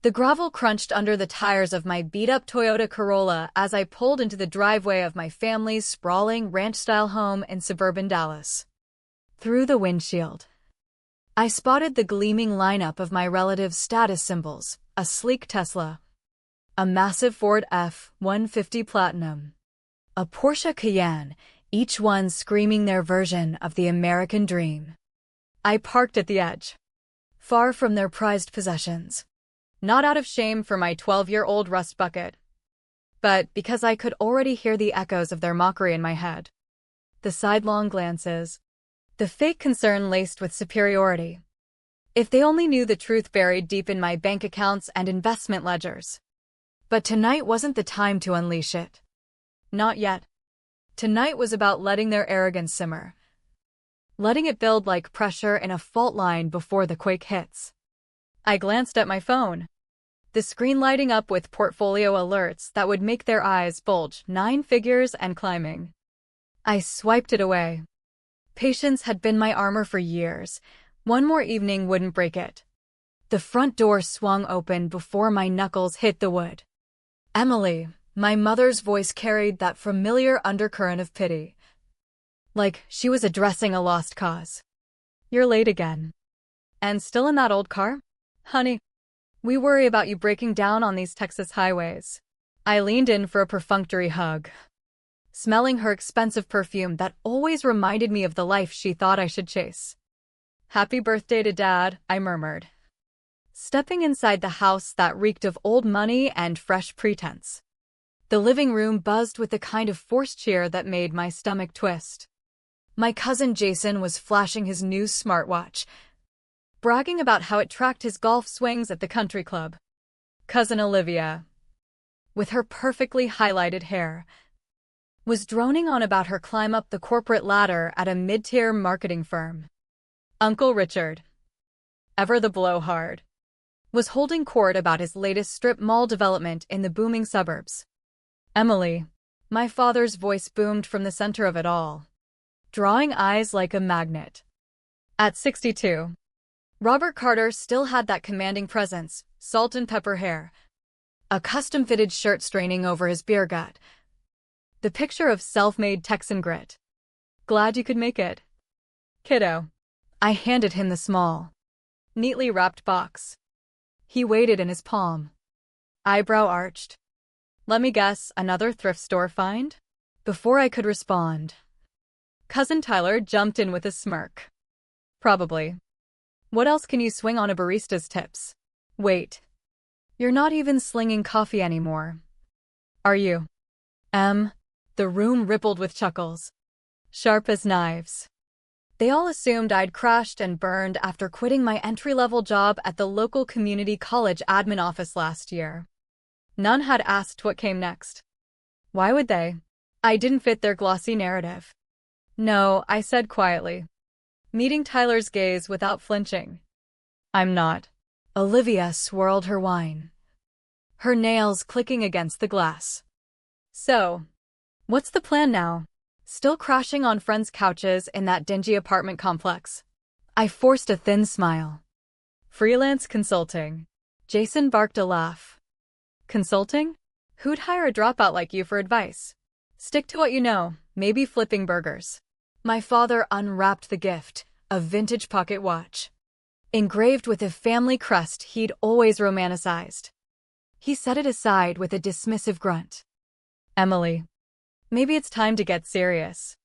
The gravel crunched under the tires of my beat-up Toyota Corolla as I pulled into the driveway of my family's sprawling ranch-style home in suburban Dallas. Through the windshield, I spotted the gleaming lineup of my relatives' status symbols: a sleek Tesla, a massive Ford F-150 Platinum, a Porsche Cayenne, each one screaming their version of the American dream. I parked at the edge, far from their prized possessions. Not out of shame for my 12-year-old rust bucket, but because I could already hear the echoes of their mockery in my head. The sidelong glances, the fake concern laced with superiority. If they only knew the truth buried deep in my bank accounts and investment ledgers. But tonight wasn't the time to unleash it. Not yet. Tonight was about letting their arrogance simmer, letting it build like pressure in a fault line before the quake hits. I glanced at my phone, the screen lighting up with portfolio alerts that would make their eyes bulge, 9 figures and climbing. I swiped it away. Patience had been my armor for years. One more evening wouldn't break it. The front door swung open before my knuckles hit the wood. Emily, my mother's voice carried that familiar undercurrent of pity, like she was addressing a lost cause. "You're late again. And still in that old car? Honey, we worry about you breaking down on these Texas highways." I leaned in for a perfunctory hug, smelling her expensive perfume that always reminded me of the life she thought I should chase. "Happy birthday to Dad," I murmured, stepping inside the house that reeked of old money and fresh pretense. The living room buzzed with the kind of forced cheer that made my stomach twist. My cousin Jason was flashing his new smartwatch, bragging about how it tracked his golf swings at the country club. Cousin Olivia, with her perfectly highlighted hair, was droning on about her climb up the corporate ladder at a mid-tier marketing firm. Uncle Richard, ever the blowhard, was holding court about his latest strip mall development in the booming suburbs. Emily, my father's voice boomed from the center of it all, drawing eyes like a magnet. At 62, Robert Carter still had that commanding presence, salt and pepper hair, a custom-fitted shirt straining over his beer gut, the picture of self-made Texan grit. "Glad you could make it, kiddo." I handed him the small, neatly wrapped box. He weighed it in his palm, eyebrow arched. "Let me guess, another thrift store find?" Before I could respond, Cousin Tyler jumped in with a smirk. "Probably. What else can you swing on a barista's tips? Wait. You're not even slinging coffee anymore, are you?" The room rippled with chuckles, sharp as knives. They all assumed I'd crashed and burned after quitting my entry-level job at the local community college admin office last year. None had asked what came next. Why would they? I didn't fit their glossy narrative. "No," I said quietly, meeting Tyler's gaze without flinching. "I'm not." Olivia swirled her wine, her nails clicking against the glass. "So, what's the plan now? Still crashing on friends' couches in that dingy apartment complex?" I forced a thin smile. "Freelance consulting." Jason barked a laugh. "Consulting? Who'd hire a dropout like you for advice? Stick to what you know, maybe flipping burgers." My father unwrapped the gift, a vintage pocket watch, engraved with a family crest he'd always romanticized. He set it aside with a dismissive grunt. "Emily, maybe it's time to get serious.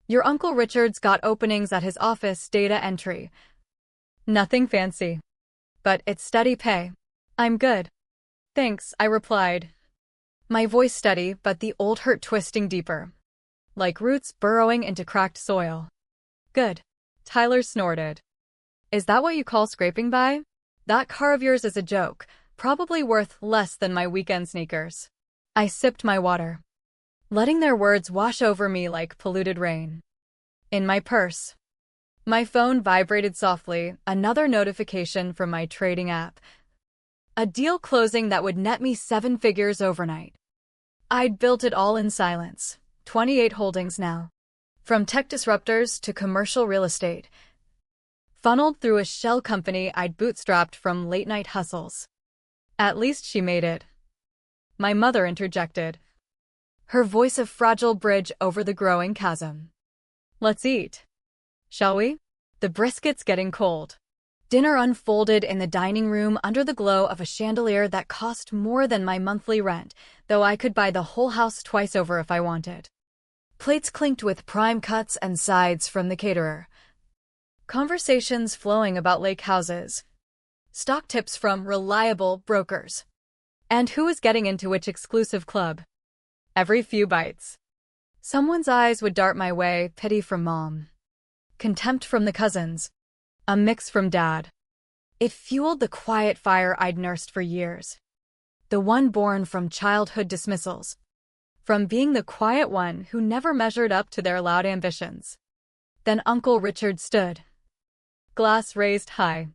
Your Uncle Richard's got openings at his office data entry. Nothing fancy, but it's steady pay." "I'm good, thanks," I replied, my voice steady but the old hurt twisting deeper, like roots burrowing into cracked soil. "Good," Tyler snorted. "Is that what you call scraping by? That car of yours is a joke, probably worth less than my weekend sneakers." I sipped my water, letting their words wash over me like polluted rain. In my purse, my phone vibrated softly, another notification from my trading app. A deal closing that would net me 7 figures overnight. I'd built it all in silence. 28 holdings now, from tech disruptors to commercial real estate, funneled through a shell company I'd bootstrapped from late-night hustles. At least she made it. My mother interjected, her voice a fragile bridge over the growing chasm. Let's eat. Shall we? The brisket's getting cold. Dinner unfolded in the dining room under the glow of a chandelier that cost more than my monthly rent, though I could buy the whole house twice over if I wanted. Plates clinked with prime cuts and sides from the caterer. Conversations flowing about lake houses. Stock tips from reliable brokers. And who was getting into which exclusive club. Every few bites, someone's eyes would dart my way, pity from Mom. Contempt from the cousins. A mix from Dad. It fueled the quiet fire I'd nursed for years. The one born from childhood dismissals. From being the quiet one who never measured up to their loud ambitions. Then Uncle Richard stood. Glass raised high.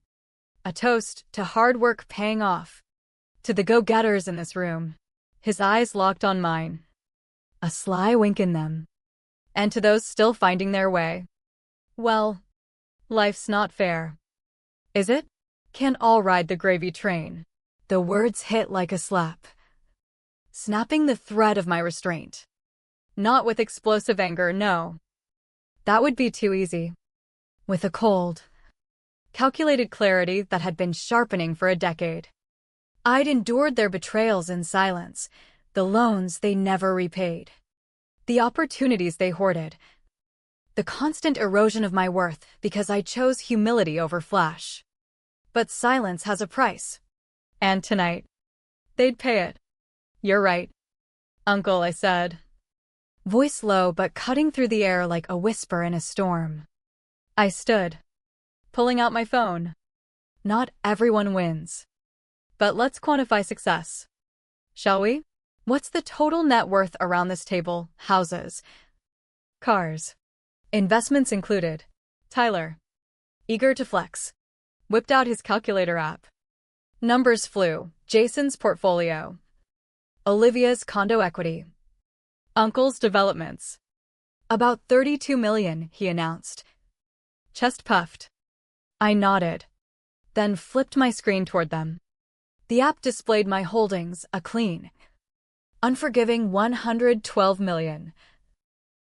A toast to hard work paying off. To the go-getters in this room. His eyes locked on mine. A sly wink in them. And to those still finding their way. Well, life's not fair. Is it? Can't all ride the gravy train. The words hit like a slap. Snapping the thread of my restraint. Not with explosive anger, no. That would be too easy. With a cold, calculated clarity that had been sharpening for a decade. I'd endured their betrayals in silence, the loans they never repaid, the opportunities they hoarded, the constant erosion of my worth because I chose humility over flash. But silence has a price. And tonight, they'd pay it. You're right, Uncle, I said. Voice low but cutting through the air like a whisper in a storm. I stood, pulling out my phone. Not everyone wins. But let's quantify success. Shall we? What's the total net worth around this table? Houses. Cars. Investments included. Tyler, eager to flex, whipped out his calculator app. Numbers flew. Jason's portfolio. Olivia's condo equity. Uncle's developments. About 32 million, he announced. Chest puffed. I nodded, then flipped my screen toward them. The app displayed my holdings, a clean, unforgiving 112 million.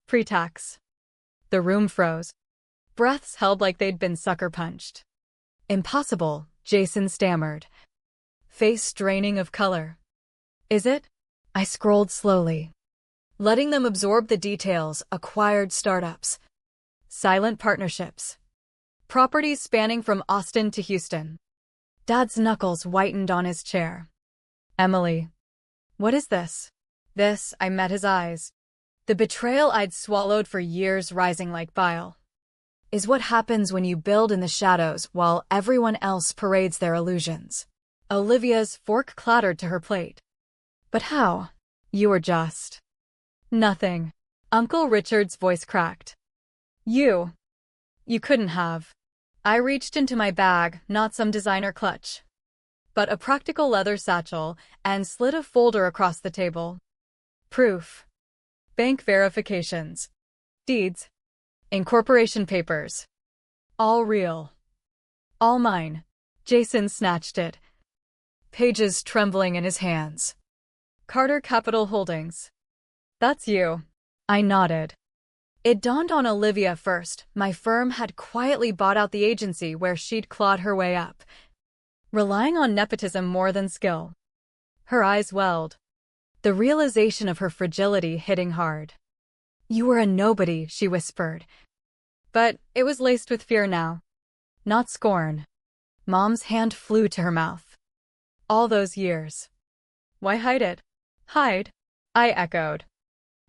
Pre-tax. The room froze. Breaths held like they'd been sucker punched. Impossible, Jason stammered. Face draining of color. Is it? I scrolled slowly, letting them absorb the details. Acquired startups. Silent partnerships. Properties spanning from Austin to Houston. Dad's knuckles whitened on his chair. Emily. What is this? This, I met his eyes. The betrayal I'd swallowed for years rising like bile. Is what happens when you build in the shadows while everyone else parades their illusions. Olivia's fork clattered to her plate. But how? You were just. Nothing. Uncle Richard's voice cracked. You couldn't have. I reached into my bag, not some designer clutch, but a practical leather satchel, and slid a folder across the table. Proof. Bank verifications. Deeds. Incorporation papers. All real. All mine. Jason snatched it. Pages trembling in his hands. Carter Capital Holdings. That's you. I nodded. It dawned on Olivia first. My firm had quietly bought out the agency where she'd clawed her way up, relying on nepotism more than skill. Her eyes welled, the realization of her fragility hitting hard. You were a nobody, she whispered. But it was laced with fear now, not scorn. Mom's hand flew to her mouth. All those years. Why hide it? Hide? I echoed,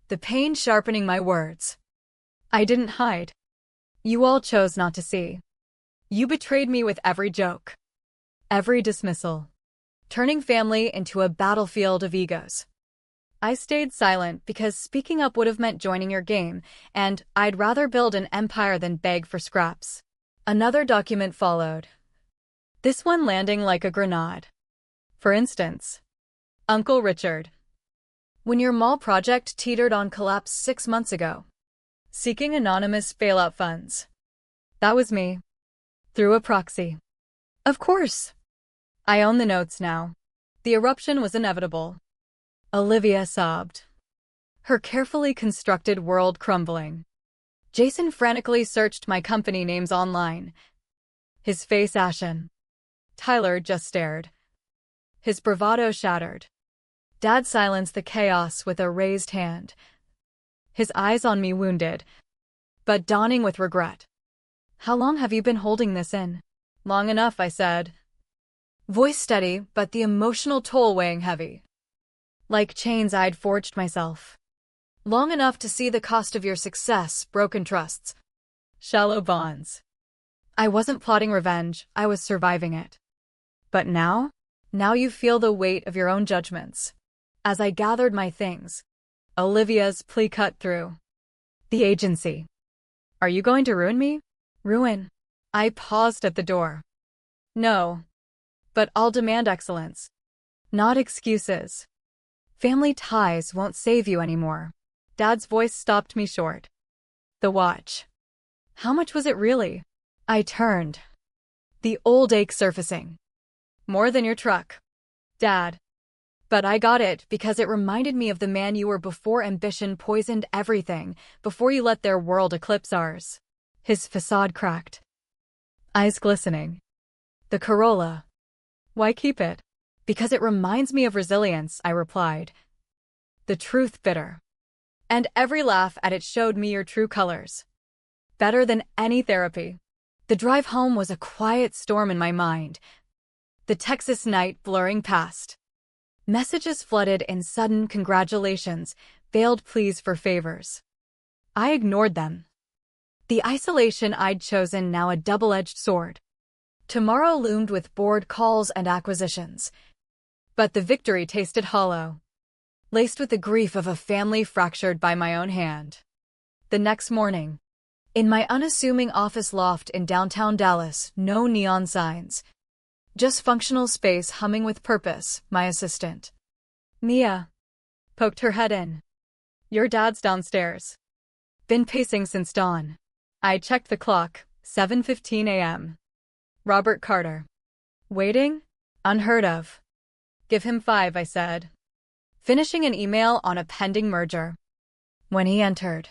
the pain sharpening my words. I didn't hide. You all chose not to see. You betrayed me with every joke, every dismissal, turning family into a battlefield of egos. I stayed silent because speaking up would have meant joining your game, and I'd rather build an empire than beg for scraps. Another document followed, this one landing like a grenade. For instance, Uncle Richard. When your mall project teetered on collapse 6 months ago, seeking anonymous bailout funds. That was me. Through a proxy. Of course. I own the notes now. The eruption was inevitable. Olivia sobbed, her carefully constructed world crumbling. Jason frantically searched my company names online, his face ashen. Tyler just stared, his bravado shattered. Dad silenced the chaos with a raised hand, his eyes on me wounded, but dawning with regret. How long have you been holding this in? Long enough, I said. Voice steady, but the emotional toll weighing heavy. Like chains I'd forged myself. Long enough to see the cost of your success, broken trusts, shallow bonds. I wasn't plotting revenge, I was surviving it. But now? Now you feel the weight of your own judgments. As I gathered my things, Olivia's plea cut through. The agency. Are you going to ruin me? Ruin? I paused at the door. No. But I'll demand excellence. Not excuses. Family ties won't save you anymore. Dad's voice stopped me short. The watch. How much was it really? I turned. The old ache surfacing. More than your truck. Dad. But I got it because it reminded me of the man you were before ambition poisoned everything, before you let their world eclipse ours. His facade cracked. Eyes glistening. The Corolla. Why keep it? Because it reminds me of resilience, I replied. The truth bitter. And every laugh at it showed me your true colors. Better than any therapy. The drive home was a quiet storm in my mind. The Texas night blurring past. Messages flooded in sudden congratulations, veiled pleas for favors. I ignored them. The isolation I'd chosen now a double-edged sword. Tomorrow loomed with board calls and acquisitions. But the victory tasted hollow, laced with the grief of a family fractured by my own hand. The next morning, in my unassuming office loft in downtown Dallas, no neon signs. Just functional space humming with purpose, my assistant. Mia poked her head in. Your dad's downstairs. Been pacing since dawn. I checked the clock, 7:15 a.m. Robert Carter. Waiting? Unheard of. Give him 5, I said, finishing an email on a pending merger. When he entered,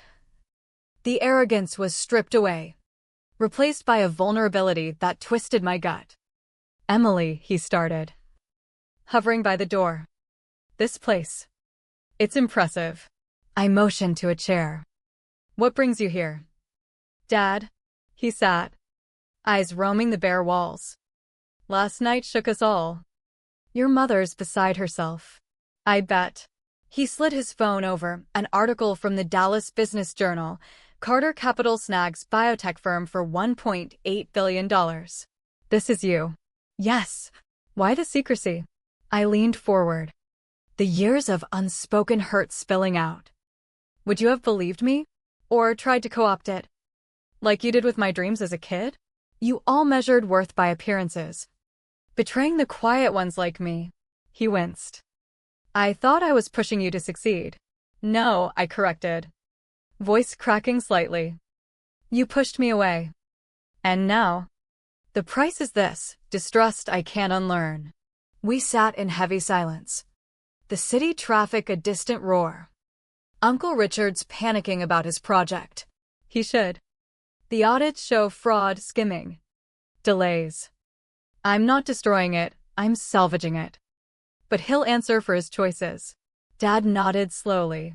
the arrogance was stripped away, replaced by a vulnerability that twisted my gut. Emily, he started, hovering by the door. This place. It's impressive. I motioned to a chair. What brings you here? Dad. He sat, eyes roaming the bare walls. Last night shook us all. Your mother's beside herself. I bet. He slid his phone over, an article from the Dallas Business Journal. Carter Capital snags biotech firm for $1.8 billion. This is you. Yes. Why the secrecy? I leaned forward, the years of unspoken hurt spilling out. Would you have believed me? Or tried to co-opt it? Like you did with my dreams as a kid? You all measured worth by appearances. Betraying the quiet ones like me. He winced. I thought I was pushing you to succeed. No, I corrected, voice cracking slightly. You pushed me away. And now? The price is this, distrust I can't unlearn. We sat in heavy silence. The city traffic a distant roar. Uncle Richard's panicking about his project. He should. The audits show fraud, skimming. Delays. I'm not destroying it, I'm salvaging it. But he'll answer for his choices. Dad nodded slowly.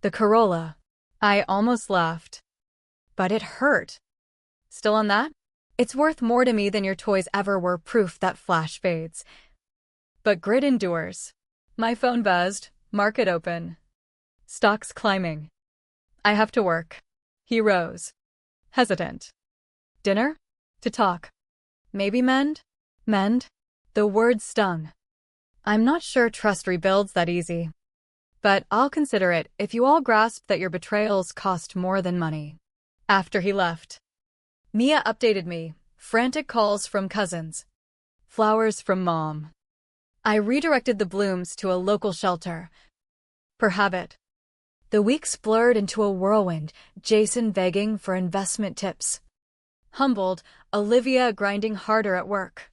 The Corolla. I almost laughed. But it hurt. Still on that? It's worth more to me than your toys ever were, proof that flash fades. But grit endures. My phone buzzed, market open. Stocks climbing. I have to work. He rose, hesitant. Dinner? To talk. Maybe mend? Mend? The word stung. I'm not sure trust rebuilds that easy. But I'll consider it if you all grasp that your betrayals cost more than money. After he left, Mia updated me, frantic calls from cousins. Flowers from mom. I redirected the blooms to a local shelter. Per habit. The weeks blurred into a whirlwind, Jason begging for investment tips. Humbled, Olivia grinding harder at work.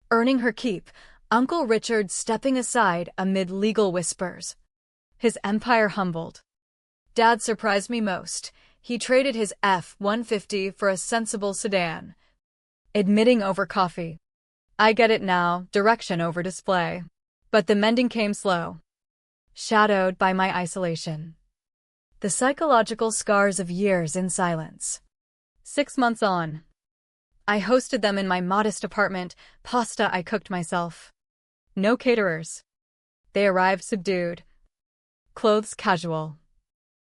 Earning her keep, Uncle Richard stepping aside amid legal whispers. His empire humbled. Dad surprised me most. He traded his F-150 for a sensible sedan. Admitting over coffee. I get it now, direction over display. But the mending came slow. Shadowed by my isolation. The psychological scars of years in silence. 6 months on. I hosted them in my modest apartment, pasta I cooked myself. No caterers. They arrived subdued. Clothes casual.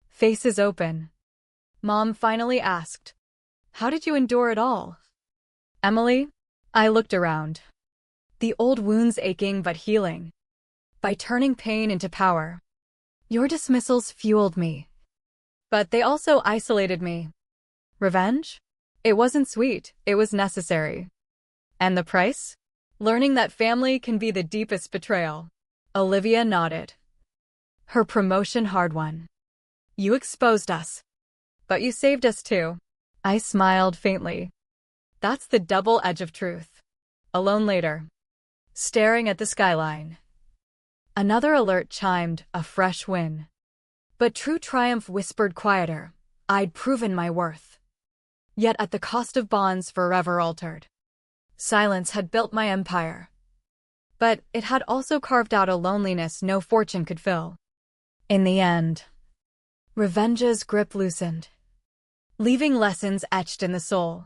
Faces open. Mom finally asked, "How did you endure it all?" Emily? I looked around. The old wounds aching but healing. By turning pain into power. Your dismissals fueled me. But they also isolated me. Revenge? It wasn't sweet, it was necessary. And the price? Learning that family can be the deepest betrayal. Olivia nodded. Her promotion hard-won. You exposed us. But you saved us too. I smiled faintly. That's the double edge of truth. Alone later. Staring at the skyline. Another alert chimed, a fresh win. But true triumph whispered quieter. I'd proven my worth. Yet at the cost of bonds forever altered. Silence had built my empire. But it had also carved out a loneliness no fortune could fill. In the end, revenge's grip loosened, leaving lessons etched in the soul.